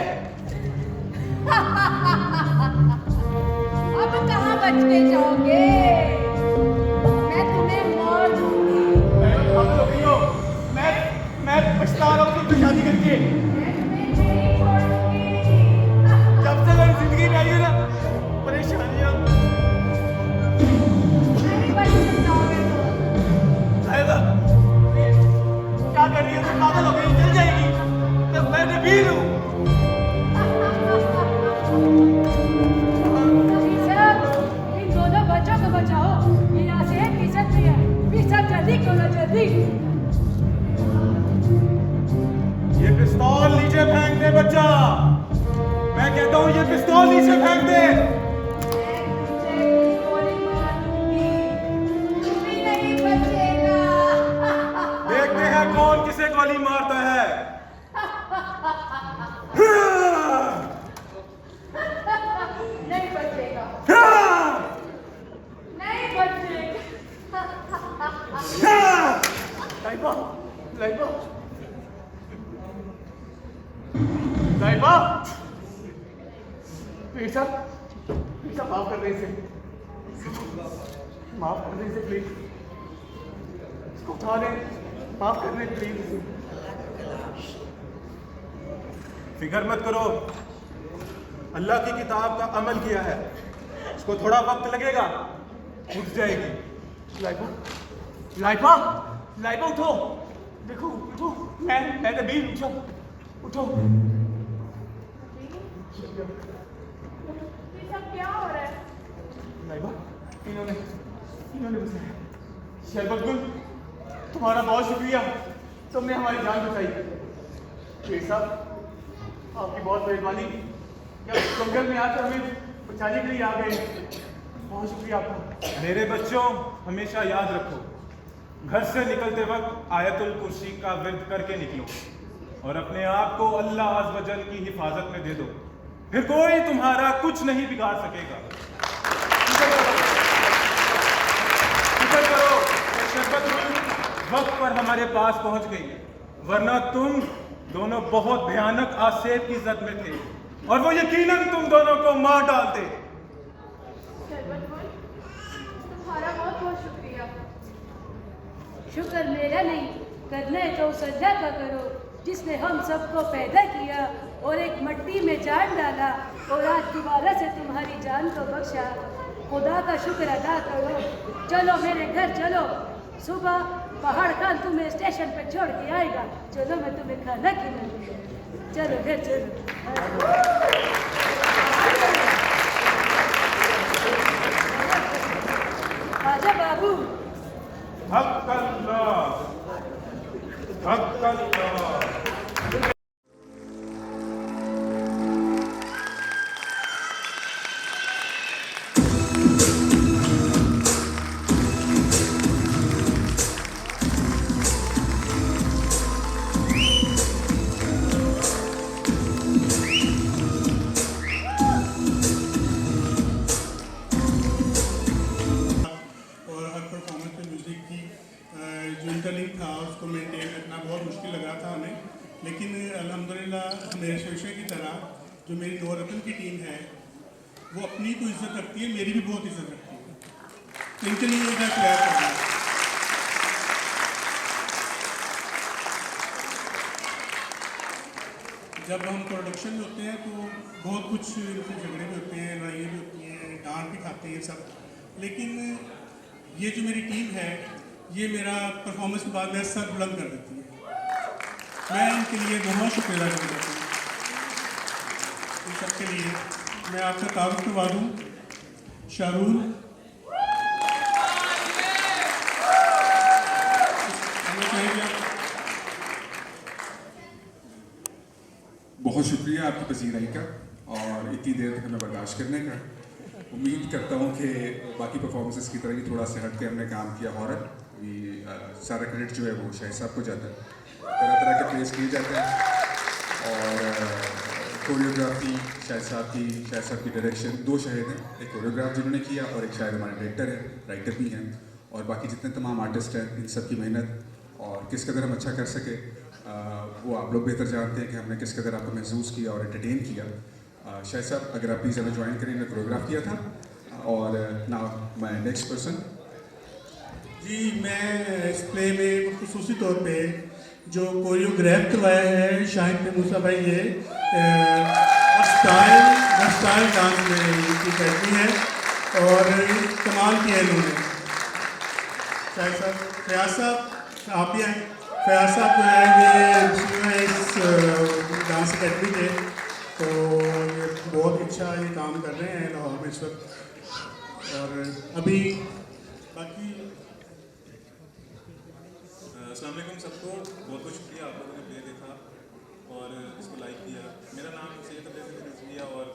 अब कहाँ बच के जाओगे? मैं तुम्हें मार दूंगी। पागल हो गई हो। मैं पछता रहा हूँ तुमसे शादी करके। मैं तुम्हें नहीं छोड़ूंगी। जब से मेरी जिंदगी में आई है ना परेशानियां, नहीं बच जाओगे तुम। लैबा, क्या कर रही है? तुम पागल हो गई, चल जाएगी। तो मैं नबील हूँ। हूँ ये पिस्तौल नीचे फेंक दे। देखते हैं कौन किसे गोली मारता है। नहीं बचेगा, नहीं बचेगा। लाइबा, लाइबा, लाइबा, प्लीज माफ कर दे इसे, माफ कर दे इसे प्लीज, इसको उठा दे, माफ कर दे प्लीज। फिक्र मत करो, अल्लाह की किताब का अमल किया है, इसको थोड़ा वक्त लगेगा, उठ जाएगी। लाइबा, लाइबा, लाइबा उठो, देखो उठो, मैं नबील, उठो, उठो। ये सब क्या हो रहा है? लाइबा, इन्होंने बताया। शरबत गुल, तुम्हारा बहुत शुक्रिया, तुमने हमारी जान बचाई। शेर साहब, आपकी बहुत मेहरबानी, क्या जंगल में आकर हमें बचाने के लिए आ गए, बहुत शुक्रिया आपका। मेरे बच्चों, हमेशा याद रखो, घर से निकलते वक्त आयतुल कुर्सी का विर्द करके निकलो और अपने आप को अल्लाह अज़्ज़ व जल की हिफाजत में दे दो, फिर कोई तुम्हारा कुछ नहीं बिगाड़ सकेगा। फिक्र करो कि शरबत गुल वक्त पर हमारे पास पहुंच गई, वरना तुम दोनों बहुत भयानक आसेब की जद में थे और वो यकीनन तुम दोनों को मार डालते। शरबत गुल, तुम्हारा बहुत बहुत शुक्रिया। शुक्र मेरा नहीं, करना है तो उस अल्लाह का करो जिसने हम सबको पैदा किया और एक मट्टी में जान डाला और आज दोबारा से तुम्हारी जान को बख्शा। खुदा का शुक्र अदा करो। चलो मेरे घर चलो, सुबह पहाड़ खान तुम्हें स्टेशन पे छोड़ के आएगा। चलो मैं तुम्हें खाना खिलाऊंगी, चलो घर चलो। आजा बाबू। हक अल्लाह, हक अल्लाह। और हर परफॉर्मेंस पे म्यूज़िक की जो इंटरलिंक था उसको मेंटेन रखना बहुत मुश्किल लग रहा था हमें, लेकिन अल्हम्दुलिल्लाह मेरे शीशे की तरह जो मेरी नवरत्न की टीम है वो अपनी तो इज्जत रखती है, मेरी भी बहुत इज्जत रखती है, तो इनके लिए मैं क्लियर करना है। जब हम प्रोडक्शन में होते हैं तो बहुत कुछ इनसे झगड़े भी होते हैं, लड़ाइयाँ भी होती हैं, डांट भी खाते हैं सब, लेकिन ये जो मेरी टीम है ये मेरा परफॉर्मेंस के बाद मेरा सर बुलंद कर देती है। मैं इनके लिए बहुत शुक्रिया अदा करता हूँ, इन सबके लिए। मैं आपसे तारुफ करवा दूँ, शाहरुल बहुत शुक्रिया आपकी पसीराई का और इतनी देर तक हमें बर्दाश्त करने का। उम्मीद करता हूँ कि बाकी परफॉर्मेंसेस की तरह ही थोड़ा सा हट के हमने काम किया। हॉरर भी सारा क्रेडिट जो है वो शाहिद साहब को जाता है, तरह तरह के प्लेस किए जाते हैं और कोरियोग्राफी शाहिद साहब की डायरेक्शन। दो शाहिद हैं, एक कोरियोग्राफ जिन्होंने किया और एक शायद हमारे डायरेक्टर हैं, राइटर भी हैं, और बाकी जितने तमाम आर्टिस्ट हैं इन सब की मेहनत और किस कदर हम अच्छा कर सके वो आप लोग बेहतर जानते हैं कि हमने किस कदर आपको महसूस किया और एंटरटेन किया। शायद साहब अगर आप प्लीज़ हमें ज्वाइन करें, कोरियोग्राफ किया था। और नाउ माय नेक्स्ट पर्सन। जी, मैं इस प्ले में खुसूसी तौर पे जो कोरियोग्राफ करवाया है शाहिद पे मूसा भाई, ये स्टाइल डांस में इनकी करती है और कमाल किया इन्होंने। शाहिद साहब, फयाज साहब आप भी आए। फयाज साहब जो है ये इस डांस अकेडमी के, तो ये बहुत अच्छा ये काम कर रहे हैं लाहौर में इस वक्त। और अभी बाकी अस्सलाम वालेकुम सबको, बहुत बहुत शुक्रिया आप लोगों ने प्ले देखा और इसको लाइक किया। मेरा नाम सैयद अब्दुल रज़िया और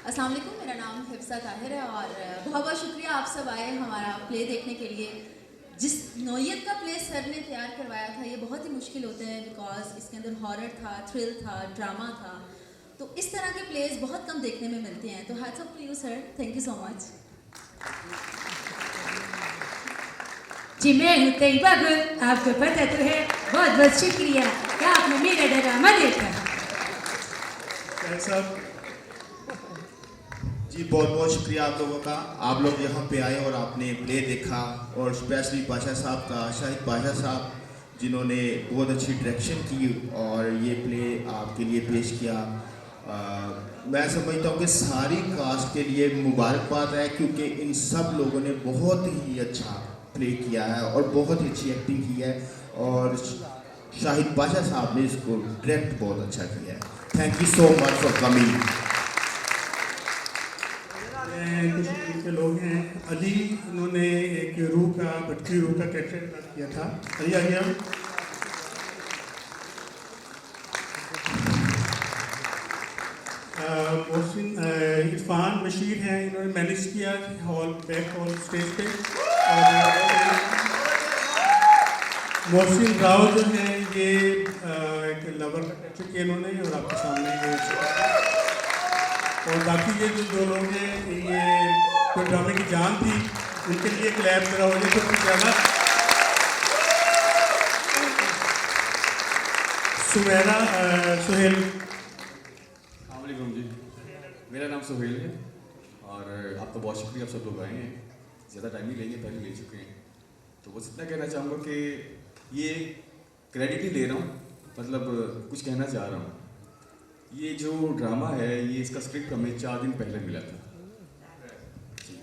अस्सलाम वालेकुम, मेरा नाम हिफ्सा ताहिर है और बहुत बहुत शुक्रिया आप सब आए हमारा प्ले देखने के लिए। जिस नौयत का प्ले सर ने तैयार करवाया था ये बहुत ही मुश्किल होते हैं बिकॉज इसके अंदर हॉरर था, थ्रिल था, ड्रामा था, तो इस तरह के प्लेस बहुत कम देखने में मिलते हैं। तो hats off to you sir, thank you so much. जी मैं हूँ तैयबा गुल, आपको पता तो है। बहुत बहुत शुक्रिया कि आपने मेरा ड्रामा देखा। साहब जी बहुत बहुत शुक्रिया आप लोगों का, आप लोग यहाँ पे आए और आपने प्ले देखा, और स्पेशली बादशाह साहब का, शाहिद बादशाह साहब जिन्होंने बहुत अच्छी डायरेक्शन की और ये प्ले आपके लिए पेश किया। मैं समझता हूँ कि सारी कास्ट के लिए मुबारकबाद है क्योंकि इन सब लोगों ने बहुत ही अच्छा प्ले किया है और बहुत ही अच्छी एक्टिंग की है, और शाहिद बादशाह साहब ने इसको डायरेक्ट बहुत अच्छा किया है। Thank you so much for coming. कुछ इनके लोग हैं, अली, इन्होंने एक रूह का, भटकी रूह का कैरेक्टर किया था। अली आ गया। मोहसिन, इरफान बशीर हैं, इन्होंने मैनेज किया हॉल, बैक हॉल स्टेज पे। और मोहसिन राव जो हैं ये एक लवर का कैरेक्टर किया इन्होंने, और आपके सामने ये, और बाकी ये जो दो लोग हैं ये कोई ड्रामे की जान थी, उनके लिए क्लैप करा हो जाए तो ज़्यादा। सुमेरा, सुहेल। अस्सलाम जी, मेरा नाम सुहेल है और आपका बहुत शुक्रिया, आप सब लोग आए हैं। ज़्यादा टाइम नहीं लेंगे, पहले ले चुके हैं, तो बस इतना कहना चाहूँगा कि ये क्रेडिट ही ले रहा हूँ, मतलब कुछ कहना चाह रहा हूँ। ये जो ड्रामा है ये इसका स्क्रिप्ट हमें 4 दिन पहले मिला था,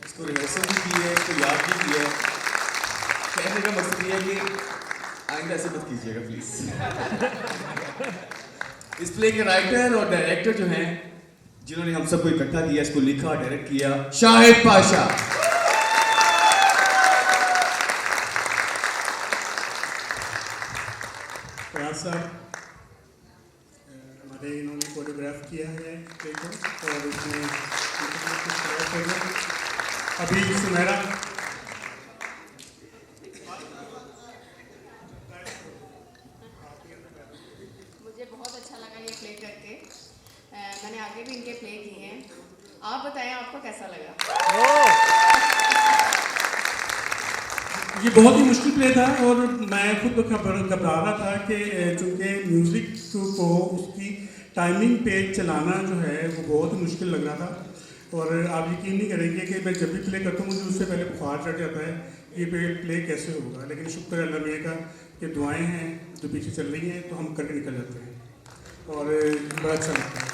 इसको रिहर्सल भी की है, इसको याद भी किया है। कहने का मकसद ये है कि आइंदा ऐसे मत कीजिएगा प्लीज़। इस प्ले के राइटर और डायरेक्टर जो हैं जिन्होंने हम सबको इकट्ठा किया, इसको लिखा, डायरेक्ट किया, शाहिद पाशा। फराज साहब हमारे, इन्होंने कोरियोग्राफ किया है प्ले को, और इसमें अभी सुमेरा। मुझे बहुत अच्छा लगा ये प्ले करके, मैंने आगे भी इनके प्ले किए हैं। आप बताएं आपको कैसा लगा? ये बहुत ही मुश्किल प्ले था और मैं खुद घबरा रहा था कि चूँकि म्यूज़िक को उसकी टाइमिंग पे चलाना जो है वो बहुत ही मुश्किल लग रहा था, और आप यकीन नहीं करेंगे कि मैं जब भी प्ले करता हूँ मुझे उससे पहले बुखार चढ़ जाता है कि प्ले कैसे होगा। लेकिन शुक्र अल्लाह मियाँ का कि दुआएं हैं जो पीछे चल रही हैं, तो हम करके निकल जाते हैं और बड़ा अच्छा लगता है।